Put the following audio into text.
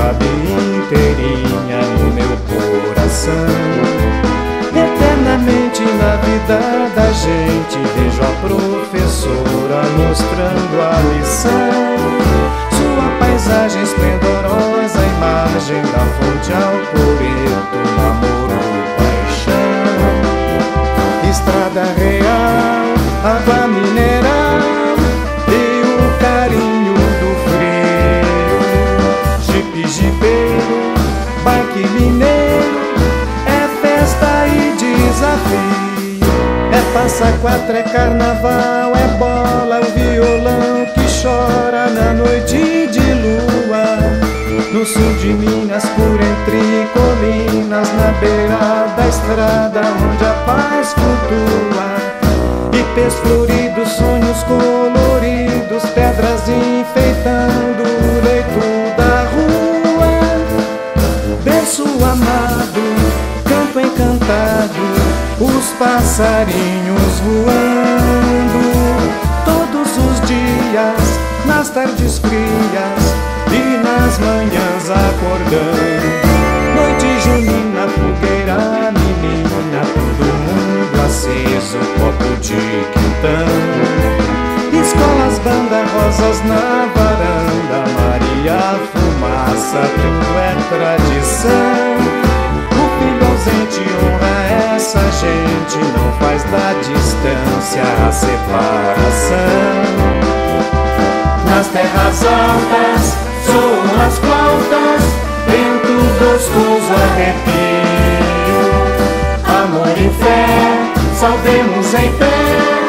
cabe inteirinha no meu coração. Eternamente na vida da gente vejo a professora mostrando a lição. Sua paisagem esplendorosa, a imagem da fonte ao coreto, namoro, paixão. Estrada real, água mineral e o carinho do freio. Jipe, jipeiro, bike mineiro, é festa e desafio. É passa quatro, é carnaval, é bola, o violão que chora na noite de lua. No sul de Minas, por entre colinas, na beira da estrada onde a paz flutua. Ipês floridos, sonhos coloridos, pedras enfeitando o leito da rua. Berço amado, campo encantado, os passarinhos voando. Todos os dias, nas tardes frias e nas manhãs acordando. Noite junina, fogueira menina, todo mundo aceso, copo de quintão. Escolas, banda, rosas na varanda, Maria, fumaça, tudo é tradição. O filho ausente honra essa gente, não faz da distância a separação. Nas terras altas soam as flautas, vento gostoso arrepio. Amor e fé, salvemos em pé